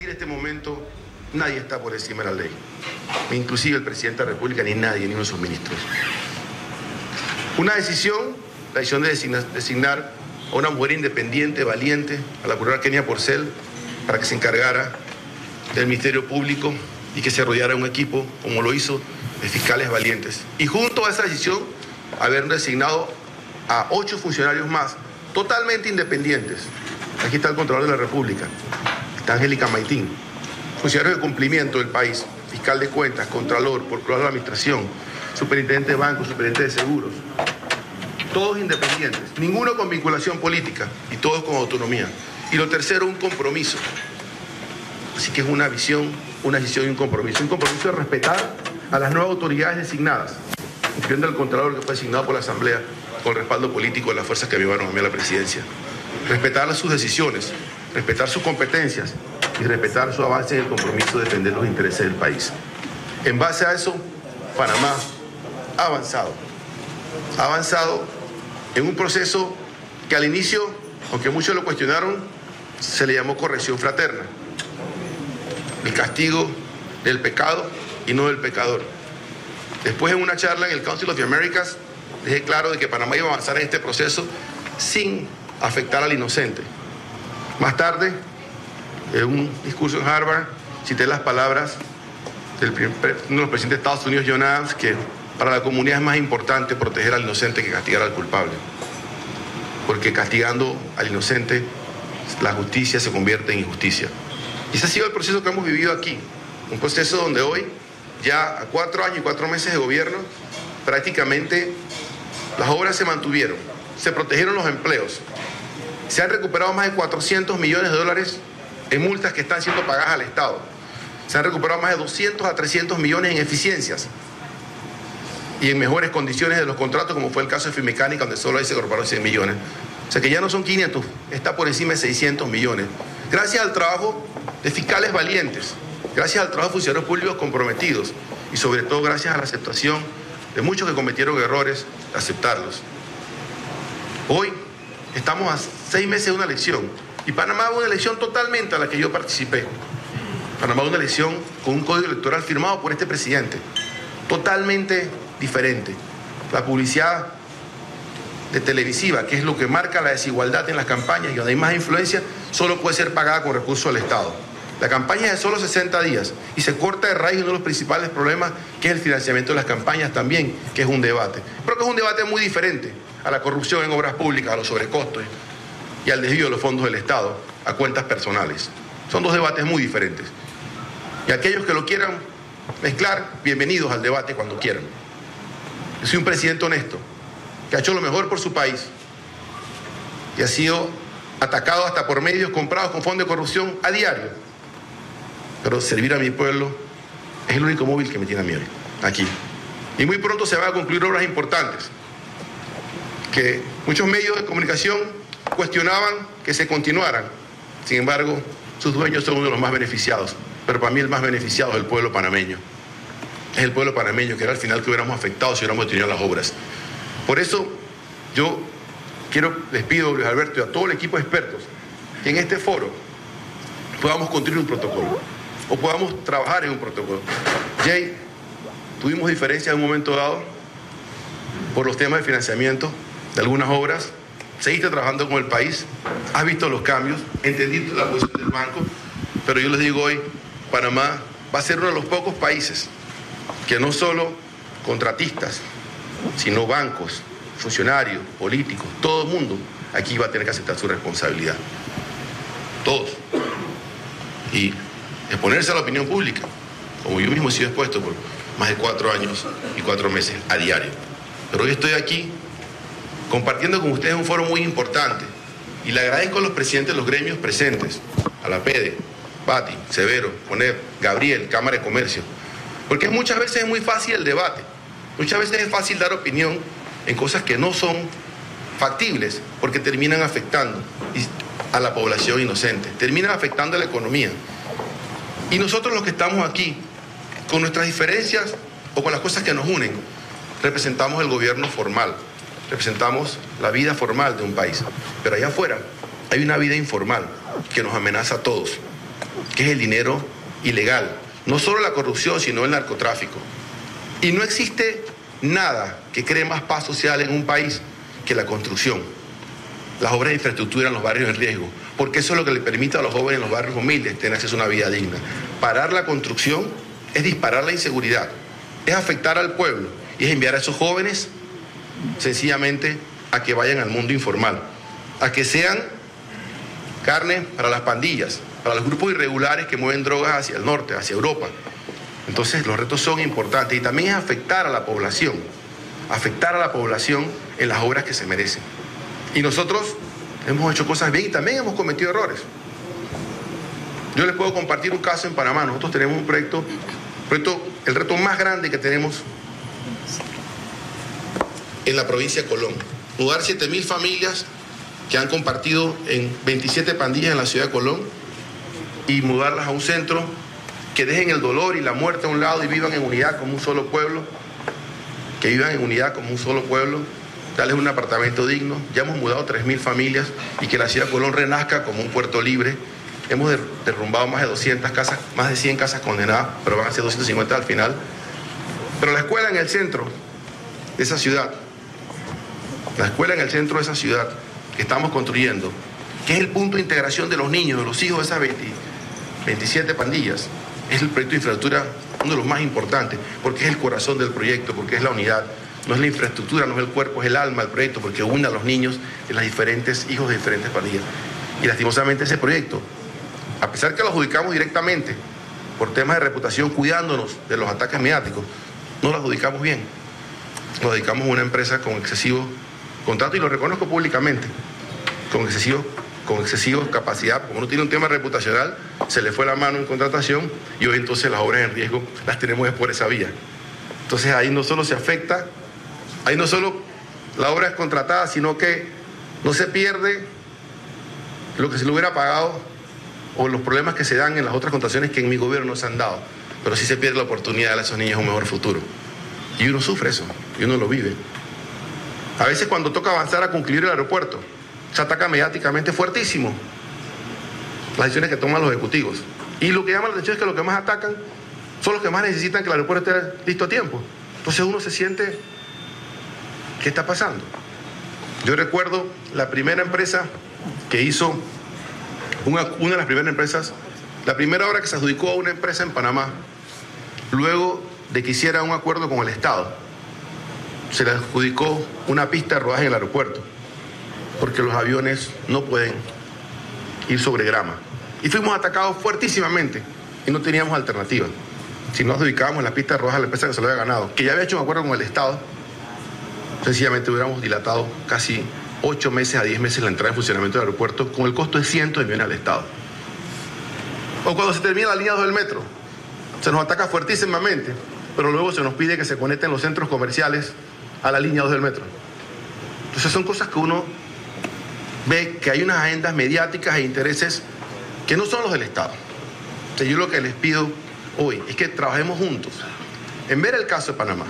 En este momento nadie está por encima de la ley, inclusive el presidente de la República, ni nadie, ni uno de sus ministros. Una decisión, la decisión de designar a una mujer independiente, valiente, a la procuradora Kenia Porcel, para que se encargara del Ministerio Público y que se rodeara un equipo, como lo hizo, de fiscales valientes. Y junto a esa decisión, haber designado a 8 funcionarios más, totalmente independientes. Aquí está el Contralor de la República, está Angélica Maitín, funcionarios de cumplimiento del país, fiscal de cuentas, contralor, procurador de la administración, superintendente de bancos, superintendente de seguros, todos independientes, ninguno con vinculación política y todos con autonomía. Y lo tercero, un compromiso. Así que es una visión, una decisión y un compromiso de respetar a las nuevas autoridades designadas, incluyendo al Contralor que fue designado por la Asamblea con el respaldo político de las fuerzas que me llevaron a mí a la presidencia. Respetar sus decisiones, respetar sus competencias y respetar su avance en el compromiso de defender los intereses del país. En base a eso, Panamá ha avanzado en un proceso que al inicio, aunque muchos lo cuestionaron, se le llamó corrección fraterna. El castigo del pecado y no del pecador. Después, en una charla en el Council of the Americas, dejé claro de que Panamá iba a avanzar en este proceso sin afectar al inocente. Más tarde, en un discurso en Harvard, cité las palabras de uno de los presidentes de Estados Unidos, John Adams, que para la comunidad es más importante proteger al inocente que castigar al culpable. Porque castigando al inocente, la justicia se convierte en injusticia. Y ese ha sido el proceso que hemos vivido aquí. Un proceso donde hoy, ya a 4 años y 4 meses de gobierno, prácticamente las obras se mantuvieron, se protegieron los empleos, se han recuperado más de 400 millones de dólares en multas que están siendo pagadas al Estado, se han recuperado más de 200 a 300 millones en eficiencias y en mejores condiciones de los contratos, como fue el caso de Finmecánica, donde solo ahí se incorporaron 100 millones. O sea que ya no son 500, está por encima de 600 millones. Gracias al trabajo de fiscales valientes, gracias al trabajo de funcionarios públicos comprometidos y sobre todo gracias a la aceptación de muchos que cometieron errores, aceptarlos. Hoy estamos a 6 meses de una elección y Panamá es una elección totalmente a la que yo participé. Panamá es una elección con un código electoral firmado por este presidente, totalmente diferente. La publicidad de televisiva, que es lo que marca la desigualdad en las campañas y donde hay más influencia, solo puede ser pagada con recursos del Estado. La campaña es de solo 60 días y se corta de raíz uno de los principales problemas, que es el financiamiento de las campañas también, que es un debate. Pero que es un debate muy diferente a la corrupción en obras públicas, a los sobrecostos y al desvío de los fondos del Estado a cuentas personales. Son 2 debates muy diferentes. Y aquellos que lo quieran mezclar, bienvenidos al debate cuando quieran. Yo soy un presidente honesto, que ha hecho lo mejor por su país y ha sido atacado hasta por medios comprados con fondos de corrupción a diario. Pero servir a mi pueblo es el único móvil que me tiene a mí hoy, aquí. Y muy pronto se van a concluir obras importantes, que muchos medios de comunicación cuestionaban que se continuaran. Sin embargo, sus dueños son uno de los más beneficiados. Pero para mí el más beneficiado es el pueblo panameño. Es el pueblo panameño, que era al final que hubiéramos afectado si hubiéramos tenido las obras. Por eso yo les pido, Luis Alberto, y a todo el equipo de expertos, que en este foro podamos construir un protocolo o podamos trabajar en un protocolo. Jay, tuvimos diferencias en un momento dado por los temas de financiamiento de algunas obras. Seguiste trabajando con el país, has visto los cambios, entendiste la posición del banco, pero yo les digo hoy, Panamá va a ser uno de los pocos países que no solo contratistas, sino bancos, funcionarios, políticos, todo el mundo aquí va a tener que aceptar su responsabilidad. Todos. Y exponerse a la opinión pública, como yo mismo he sido expuesto por más de 4 años y 4 meses a diario. Pero hoy estoy aquí compartiendo con ustedes un foro muy importante y le agradezco a los presidentes de los gremios presentes, a la PEDE, Bati, Severo, Conep, Gabriel, Cámara de Comercio, porque muchas veces es muy fácil el debate, muchas veces es fácil dar opinión en cosas que no son factibles, porque terminan afectando a la población inocente, terminan afectando a la economía. Y nosotros los que estamos aquí, con nuestras diferencias o con las cosas que nos unen, representamos el gobierno formal, representamos la vida formal de un país. Pero allá afuera hay una vida informal que nos amenaza a todos, que es el dinero ilegal. No solo la corrupción, sino el narcotráfico. Y no existe nada que cree más paz social en un país que la construcción. Las obras de infraestructura en los barrios en riesgo, porque eso es lo que le permite a los jóvenes en los barrios humildes tener acceso a una vida digna. Parar la construcción es disparar la inseguridad, es afectar al pueblo y es enviar a esos jóvenes sencillamente a que vayan al mundo informal, a que sean carne para las pandillas, para los grupos irregulares que mueven drogas hacia el norte, hacia Europa. Entonces los retos son importantes y también es afectar a la población en las obras que se merecen. Y nosotros hemos hecho cosas bien y también hemos cometido errores. Yo les puedo compartir un caso en Panamá. Nosotros tenemos un proyecto, el reto más grande que tenemos en la provincia de Colón. Mudar 7.000 familias que han compartido en 27 pandillas en la ciudad de Colón y mudarlas a un centro que dejen el dolor y la muerte a un lado y vivan en unidad como un solo pueblo, darles un apartamento digno. Ya hemos mudado 3.000 familias y que la ciudad de Colón renazca como un puerto libre. Hemos derrumbado más de 200 casas, más de 100 casas condenadas, pero van a ser 250 al final. Pero la escuela en el centro de esa ciudad, que estamos construyendo, que es el punto de integración de los niños, de los hijos de esas 27 pandillas, es el proyecto de infraestructura, uno de los más importantes, porque es el corazón del proyecto, porque es la unidad. No es la infraestructura, no es el cuerpo, es el alma del proyecto, porque une a los niños de las diferentes hijos de diferentes pandillas. Y lastimosamente ese proyecto, a pesar que lo adjudicamos directamente por temas de reputación, cuidándonos de los ataques mediáticos, no lo adjudicamos bien. Lo dedicamos a una empresa con excesivo contrato, y lo reconozco públicamente, con excesiva capacidad. Como no tiene un tema reputacional, se le fue la mano en contratación y hoy entonces las obras en riesgo las tenemos por esa vía. Entonces ahí no solo se afecta, ahí no solo la obra es contratada, sino que no se pierde lo que se le hubiera pagado o los problemas que se dan en las otras contrataciones que en mi gobierno no se han dado, pero sí se pierde la oportunidad de darle a esos niños un mejor futuro. Y uno sufre eso, y uno lo vive. A veces cuando toca avanzar a concluir el aeropuerto, se ataca mediáticamente fuertísimo las decisiones que toman los ejecutivos. Y lo que llama la atención es que los que más atacan son los que más necesitan que el aeropuerto esté listo a tiempo. Entonces uno se siente, ¿qué está pasando? Yo recuerdo la primera empresa que hizo, una de las primeras empresas, la primera obra que se adjudicó a una empresa en Panamá, luego de que hiciera un acuerdo con el Estado, se le adjudicó una pista de rodaje en el aeropuerto, porque los aviones no pueden ir sobre grama. Y fuimos atacados fuertísimamente y no teníamos alternativa. Si no adjudicábamos la pista de rodaje a la empresa que se lo había ganado, que ya había hecho un acuerdo con el Estado, sencillamente hubiéramos dilatado casi 8 meses a 10 meses la entrada en funcionamiento del aeropuerto con el costo de cientos de millones al Estado. O cuando se termina la línea 2 del metro, se nos ataca fuertísimamente, pero luego se nos pide que se conecten los centros comerciales a la línea 2 del metro. Entonces son cosas que uno ve que hay unas agendas mediáticas e intereses que no son los del Estado. O sea, yo lo que les pido hoy es que trabajemos juntos en ver el caso de Panamá,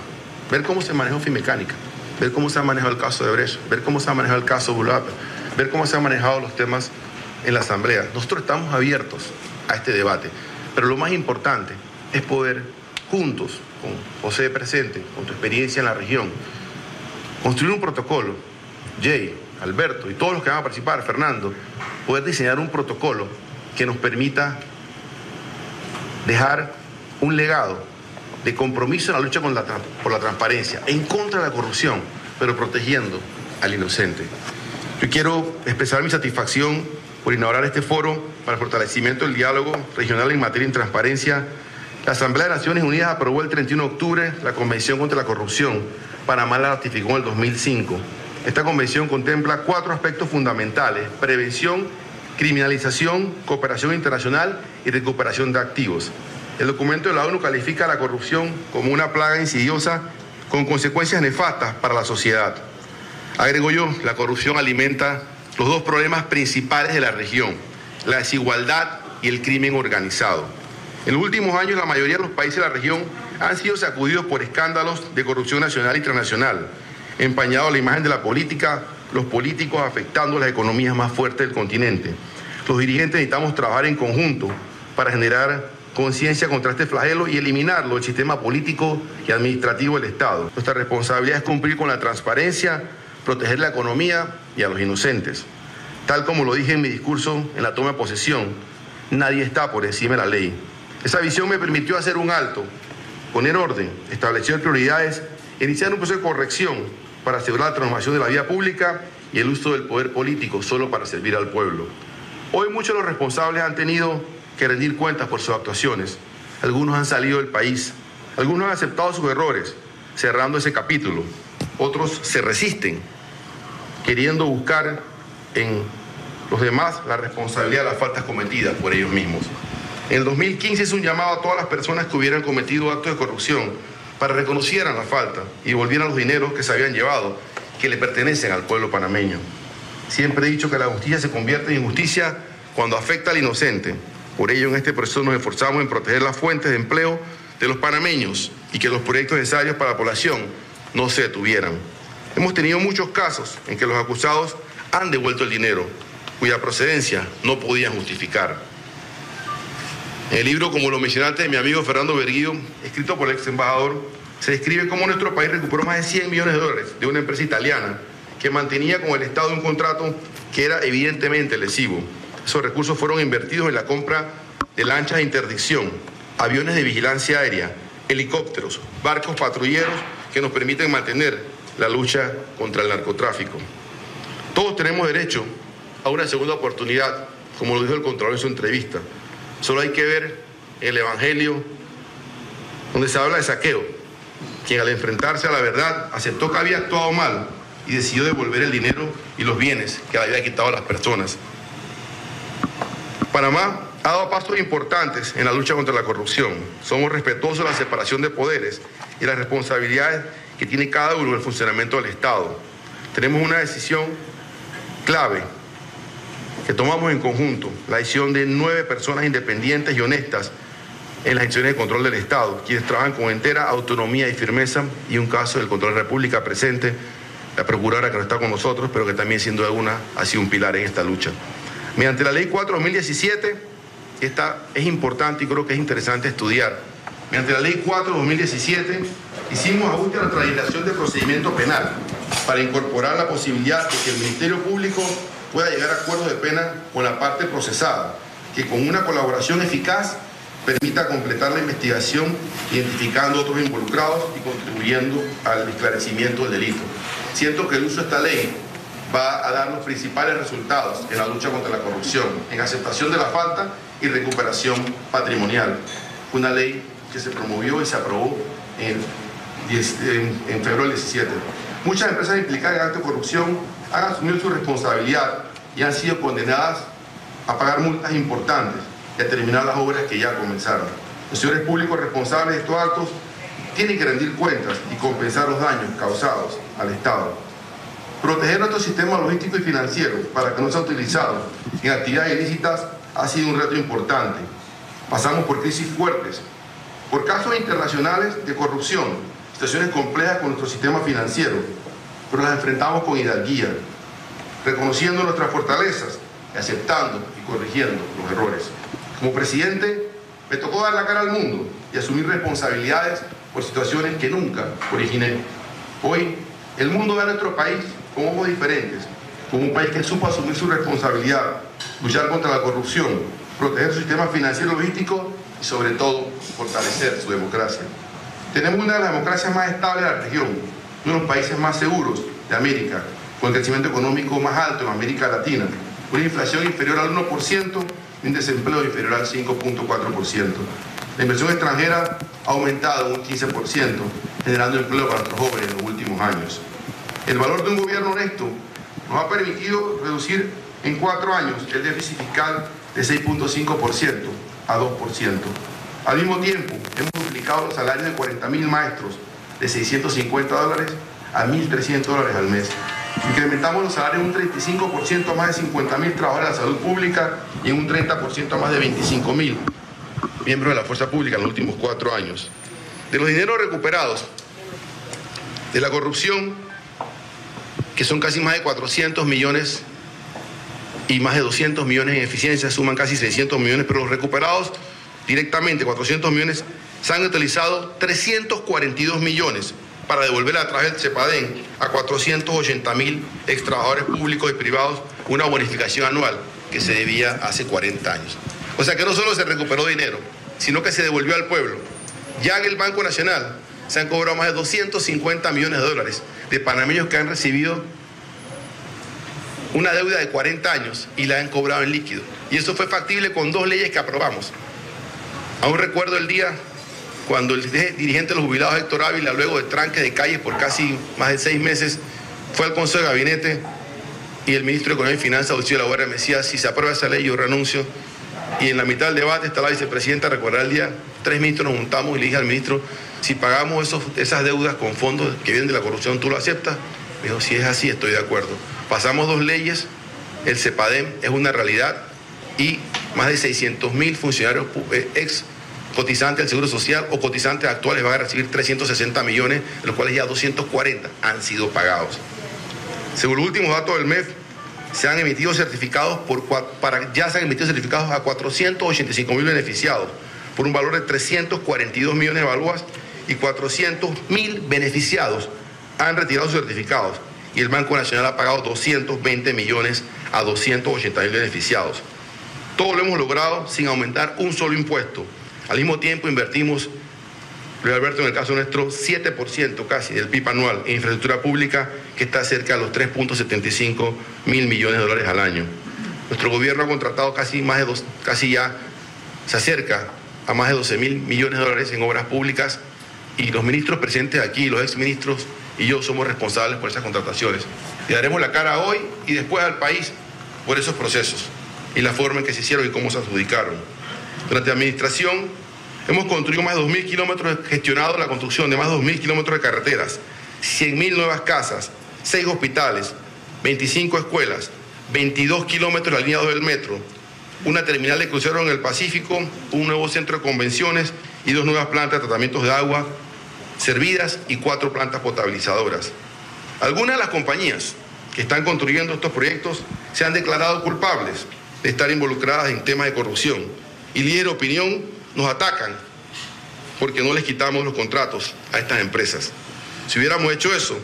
ver cómo se manejó Finmecánica, ver cómo se ha manejado el caso de Brecht, ver cómo se ha manejado el caso de Bulapa, ver cómo se han manejado los temas en la Asamblea. Nosotros estamos abiertos a este debate, pero lo más importante es poder juntos, con José presente, con tu experiencia en la región, construir un protocolo, Jay, Alberto y todos los que van a participar, Fernando, poder diseñar un protocolo que nos permita dejar un legado de compromiso en la lucha por la transparencia, en contra de la corrupción, pero protegiendo al inocente. Yo quiero expresar mi satisfacción por inaugurar este foro para el fortalecimiento del diálogo regional en materia de transparencia. La Asamblea de Naciones Unidas aprobó el 31 de octubre la Convención contra la Corrupción. Panamá la ratificó en el 2005. Esta convención contempla 4 aspectos fundamentales: prevención, criminalización, cooperación internacional y recuperación de activos. El documento de la ONU califica la corrupción como una plaga insidiosa con consecuencias nefastas para la sociedad. Agrego yo, la corrupción alimenta los 2 problemas principales de la región: la desigualdad y el crimen organizado. En los últimos años, la mayoría de los países de la región han sido sacudidos por escándalos de corrupción nacional e internacional, empañado la imagen de la política, los políticos afectando las economías más fuertes del continente. Los dirigentes necesitamos trabajar en conjunto para generar conciencia contra este flagelo y eliminarlo del sistema político y administrativo del Estado. Nuestra responsabilidad es cumplir con la transparencia, proteger la economía y a los inocentes. Tal como lo dije en mi discurso en la toma de posesión, nadie está por encima de la ley. Esa visión me permitió hacer un alto, poner orden, establecer prioridades, iniciar un proceso de corrección para asegurar la transformación de la vida pública y el uso del poder político solo para servir al pueblo. Hoy muchos de los responsables han tenido que rendir cuentas por sus actuaciones. Algunos han salido del país, algunos han aceptado sus errores, cerrando ese capítulo. Otros se resisten, queriendo buscar en los demás la responsabilidad de las faltas cometidas por ellos mismos. En el 2015 hizo un llamado a todas las personas que hubieran cometido actos de corrupción para que reconocieran la falta y devolvieran los dineros que se habían llevado, que le pertenecen al pueblo panameño. Siempre he dicho que la justicia se convierte en injusticia cuando afecta al inocente. Por ello, en este proceso nos esforzamos en proteger las fuentes de empleo de los panameños y que los proyectos necesarios para la población no se detuvieran. Hemos tenido muchos casos en que los acusados han devuelto el dinero, cuya procedencia no podían justificar. En el libro, como lo mencionaste, de mi amigo Fernando Berguido, escrito por el ex embajador, se describe cómo nuestro país recuperó más de 100 millones de dólares de una empresa italiana que mantenía con el Estado un contrato que era evidentemente lesivo. Esos recursos fueron invertidos en la compra de lanchas de interdicción, aviones de vigilancia aérea, helicópteros, barcos patrulleros que nos permiten mantener la lucha contra el narcotráfico. Todos tenemos derecho a una segunda oportunidad, como lo dijo el Contralor en su entrevista. Solo hay que ver el Evangelio donde se habla de Zaqueo, quien al enfrentarse a la verdad aceptó que había actuado mal y decidió devolver el dinero y los bienes que le había quitado a las personas. Panamá ha dado pasos importantes en la lucha contra la corrupción. Somos respetuosos de la separación de poderes y las responsabilidades que tiene cada uno en el funcionamiento del Estado. Tenemos una decisión clave que tomamos en conjunto, la decisión de 9 personas independientes y honestas en las instituciones de control del Estado, quienes trabajan con entera autonomía y firmeza, y un caso del Control de la República presente, la Procuradora que no está con nosotros, pero que también sin duda alguna ha sido un pilar en esta lucha. Mediante la Ley 4/2017, esta es importante y creo que es interesante estudiar. Mediante la Ley 4/2017 hicimos ajuste a nuestra legislación de procedimiento penal para incorporar la posibilidad de que el Ministerio Público pueda llegar a acuerdos de pena con la parte procesada, que con una colaboración eficaz permita completar la investigación, identificando a otros involucrados y contribuyendo al esclarecimiento del delito. Siento que el uso de esta ley va a dar los principales resultados en la lucha contra la corrupción, en aceptación de la falta y recuperación patrimonial. Una ley que se promovió y se aprobó en febrero del 17. Muchas empresas implicadas en actos de corrupción han asumido su responsabilidad y han sido condenadas a pagar multas importantes y a terminar las obras que ya comenzaron. Los señores públicos responsables de estos actos tienen que rendir cuentas y compensar los daños causados al Estado. Proteger nuestro sistema logístico y financiero para que no sea utilizado en actividades ilícitas ha sido un reto importante. Pasamos por crisis fuertes, por casos internacionales de corrupción, situaciones complejas con nuestro sistema financiero, pero las enfrentamos con hidalguía, reconociendo nuestras fortalezas y aceptando y corrigiendo los errores. Como presidente, me tocó dar la cara al mundo y asumir responsabilidades por situaciones que nunca originé. Hoy, el mundo ve a nuestro país con ojos diferentes, como un país que supo asumir su responsabilidad, luchar contra la corrupción, proteger su sistema financiero y logístico y, sobre todo, fortalecer su democracia. Tenemos una de las democracias más estables de la región, uno de los países más seguros de América, con el crecimiento económico más alto en América Latina, una inflación inferior al 1% y un desempleo inferior al 5.4%. La inversión extranjera ha aumentado un 15%, generando empleo para nuestros jóvenes en los últimos años. El valor de un gobierno honesto nos ha permitido reducir en 4 años el déficit fiscal de 6.5% a 2%. Al mismo tiempo, hemos duplicado los salarios de 40.000 maestros de $650 a $1.300 al mes. Incrementamos los salarios un 35% a más de 50.000 trabajadores de la salud pública y en un 30% a más de 25.000 miembros de la fuerza pública en los últimos 4 años. De los dineros recuperados de la corrupción, que son casi más de 400 millones y más de 200 millones en eficiencia, suman casi 600 millones, pero los recuperados directamente, 400 millones, se han utilizado 342 millones para devolver a través del CEPADEN a 480.000 extrabajadores públicos y privados una bonificación anual que se debía hace 40 años. O sea que no solo se recuperó dinero, sino que se devolvió al pueblo. Ya en el Banco Nacional se han cobrado más de 250 millones de dólares de panameños que han recibido una deuda de 40 años y la han cobrado en líquido. Y eso fue factible con 2 leyes que aprobamos. Aún recuerdo el día cuando el dirigente de los jubilados, Héctor Ávila, luego de tranque de calles por casi más de 6 meses, fue al Consejo de Gabinete y el ministro de Economía y Finanzas, Dulcio de la Guerra, me decía: si se aprueba esa ley yo renuncio. Y en la mitad del debate está la vicepresidenta, recordará el día, 3 ministros nos juntamos y le dije al ministro: si pagamos esas deudas con fondos que vienen de la corrupción, ¿tú lo aceptas? Me dijo: si es así, estoy de acuerdo. Pasamos 2 leyes, el CEPADEN es una realidad y más de 600.000 funcionarios ex cotizantes del Seguro Social o cotizantes actuales van a recibir 360 millones, de los cuales ya 240 han sido pagados. Según los últimos datos del MEF, se han emitido certificados ya se han emitido certificados a 485.000 beneficiados por un valor de 342 millones de balboas y 400.000 beneficiados han retirado sus certificados y el Banco Nacional ha pagado 220 millones a 280.000 beneficiados. Todo lo hemos logrado sin aumentar un solo impuesto. Al mismo tiempo invertimos, Luis Alberto, en el caso nuestro, 7% casi del PIB anual en infraestructura pública, que está cerca de los 3.75 mil millones de dólares al año. Nuestro gobierno ha contratado casi ya se acerca a más de 12 mil millones de dólares en obras públicas y los ministros presentes aquí, los exministros y yo somos responsables por esas contrataciones. Le daremos la cara hoy y después al país por esos procesos y la forma en que se hicieron y cómo se adjudicaron. Durante la administración hemos construido más de 2.000 kilómetros, gestionado la construcción de más de 2.000 kilómetros de carreteras, 100.000 nuevas casas, 6 hospitales, 25 escuelas, 22 kilómetros de la línea 2 del metro, una terminal de cruceros en el Pacífico, un nuevo centro de convenciones y 2 nuevas plantas de tratamientos de agua servidas y 4 plantas potabilizadoras. Algunas de las compañías que están construyendo estos proyectos se han declarado culpables de estar involucradas en temas de corrupción y líderes de opinión nos atacan porque no les quitamos los contratos a estas empresas. Si hubiéramos hecho eso,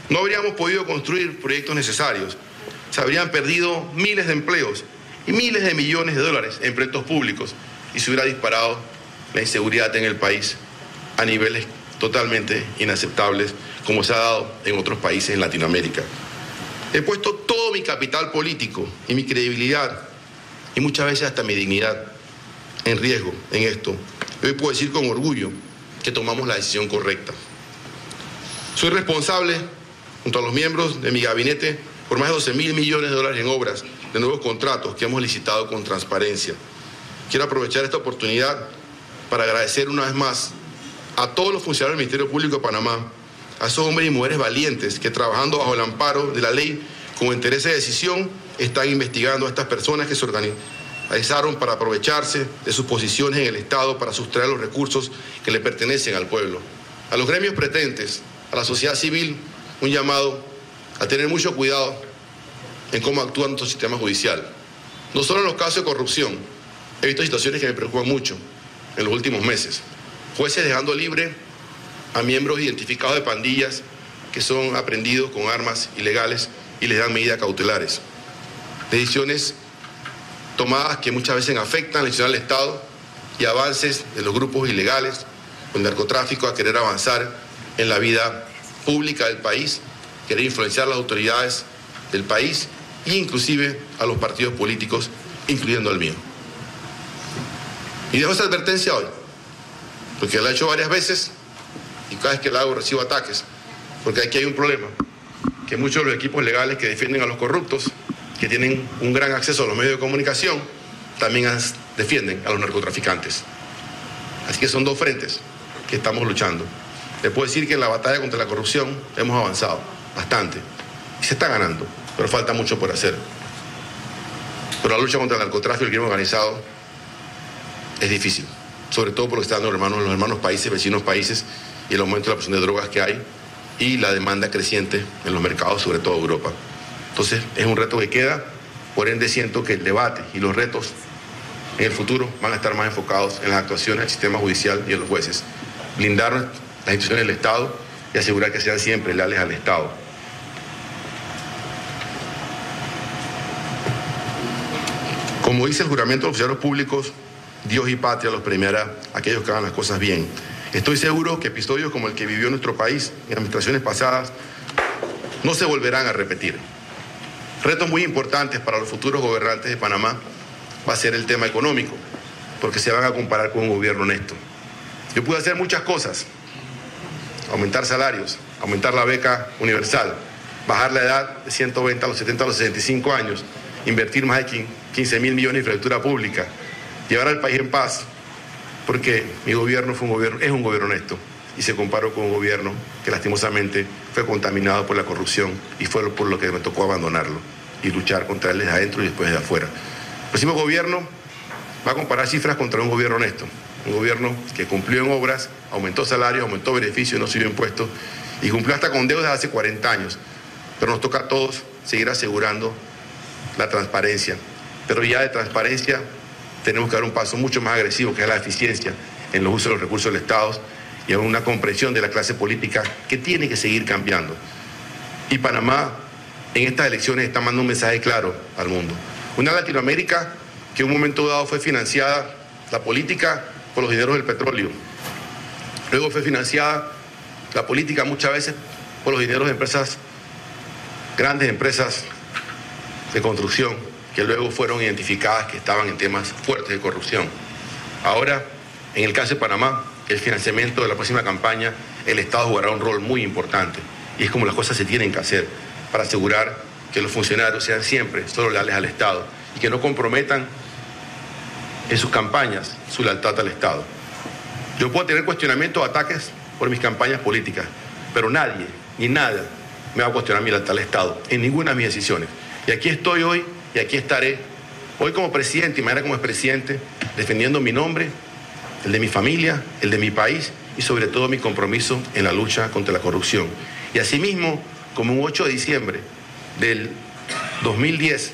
no habríamos podido construir proyectos necesarios. Se habrían perdido miles de empleos y miles de millones de dólares en proyectos públicos y se hubiera disparado la inseguridad en el país a niveles totalmente inaceptables como se ha dado en otros países en Latinoamérica. He puesto todo mi capital político y mi credibilidad y muchas veces hasta mi dignidad en riesgo en esto. Hoy puedo decir con orgullo que tomamos la decisión correcta. Soy responsable, junto a los miembros de mi gabinete, por más de 12 mil millones de dólares en obras de nuevos contratos que hemos licitado con transparencia. Quiero aprovechar esta oportunidad para agradecer una vez más a todos los funcionarios del Ministerio Público de Panamá, a esos hombres y mujeres valientes que, trabajando bajo el amparo de la ley con interés de decisión, están investigando a estas personas que se organizaron para aprovecharse de sus posiciones en el Estado para sustraer los recursos que le pertenecen al pueblo. A los gremios pretendentes, a la sociedad civil, un llamado a tener mucho cuidado en cómo actúa nuestro sistema judicial. No solo en los casos de corrupción, he visto situaciones que me preocupan mucho en los últimos meses. Jueces dejando libre a miembros identificados de pandillas que son aprehendidos con armas ilegales y les dan medidas cautelares. Decisiones tomadas que muchas veces afectan la institución del Estado y avances de los grupos ilegales con el narcotráfico a querer avanzar en la vida pública del país, querer influenciar a las autoridades del país e inclusive a los partidos políticos, incluyendo al mío. Y dejo esa advertencia hoy, porque la he hecho varias veces y cada vez que la hago recibo ataques, porque aquí hay un problema, que muchos de los equipos legales que defienden a los corruptos, que tienen un gran acceso a los medios de comunicación, también defienden a los narcotraficantes. Así que son 2 frentes que estamos luchando. Les puedo decir que en la batalla contra la corrupción hemos avanzado bastante y se está ganando, pero falta mucho por hacer. Pero la lucha contra el narcotráfico y el crimen organizado es difícil, sobre todo porque están los hermanos países, vecinos países, y el aumento de la presión de drogas que hay y la demanda creciente en los mercados, sobre todo Europa. Entonces es un reto que queda Por ende, siento que el debate y los retos en el futuro van a estar más enfocados en las actuaciones del sistema judicial y en los jueces. Blindar las instituciones del Estado y asegurar que sean siempre leales al Estado. Como dice el juramento de los funcionarios públicos, Dios y patria los premiará a aquellos que hagan las cosas bien. Estoy seguro que episodios como el que vivió nuestro país en administraciones pasadas no se volverán a repetir. Retos muy importantes para los futuros gobernantes de Panamá va a ser el tema económico, porque se van a comparar con un gobierno honesto. Yo pude hacer muchas cosas: aumentar salarios, aumentar la beca universal, bajar la edad de 120 a los 70 a los 65 años, invertir más de 15 mil millones en infraestructura pública, llevar al país en paz, porque mi gobierno es un gobierno honesto y se comparó con un gobierno que lastimosamente fue contaminado por la corrupción y fue por lo que me tocó abandonarlo y luchar contra él desde adentro y después de afuera. El próximo gobierno va a comparar cifras contra un gobierno honesto, un gobierno que cumplió en obras, aumentó salarios, aumentó beneficios, no subió impuestos y cumplió hasta con deudas hace 40 años. Pero nos toca a todos seguir asegurando la transparencia. Pero ya de transparencia tenemos que dar un paso mucho más agresivo, que es la eficiencia en los usos de los recursos del Estado y en una comprensión de la clase política que tiene que seguir cambiando. Y Panamá en estas elecciones está mandando un mensaje claro al mundo. Una Latinoamérica que en un momento dado fue financiada, la política, por los dineros del petróleo. Luego fue financiada la política muchas veces por los dineros de empresas, grandes empresas de construcción, que luego fueron identificadas que estaban en temas fuertes de corrupción. Ahora, en el caso de Panamá, el financiamiento de la próxima campaña, el Estado jugará un rol muy importante. Y es como las cosas se tienen que hacer para asegurar que los funcionarios sean siempre solo leales al Estado y que no comprometan en sus campañas su lealtad al Estado. Yo puedo tener cuestionamientos o ataques por mis campañas políticas, pero nadie ni nada me va a cuestionar mi lealtad al Estado en ninguna de mis decisiones. Y aquí estoy hoy y aquí estaré, hoy como presidente y mañana como expresidente, defendiendo mi nombre, el de mi familia, el de mi país y sobre todo mi compromiso en la lucha contra la corrupción. Y asimismo, como un 8 de diciembre del 2010,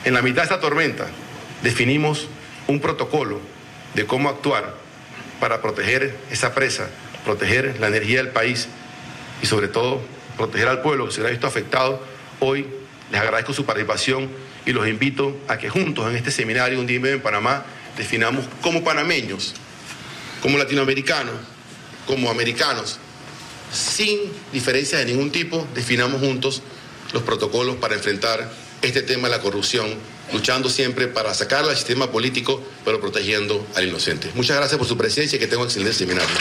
en la mitad de esta tormenta, definimos un protocolo de cómo actuar para proteger esa presa, proteger la energía del país y sobre todo proteger al pueblo que se hubiera visto afectado. Hoy les agradezco su participación y los invito a que juntos en este seminario Un Día y Medio en Panamá definamos como panameños, como latinoamericanos, como americanos, sin diferencias de ningún tipo, definamos juntos los protocolos para enfrentar este tema de la corrupción, luchando siempre para sacarla del sistema político, pero protegiendo al inocente. Muchas gracias por su presencia y que tengan un excelente seminario.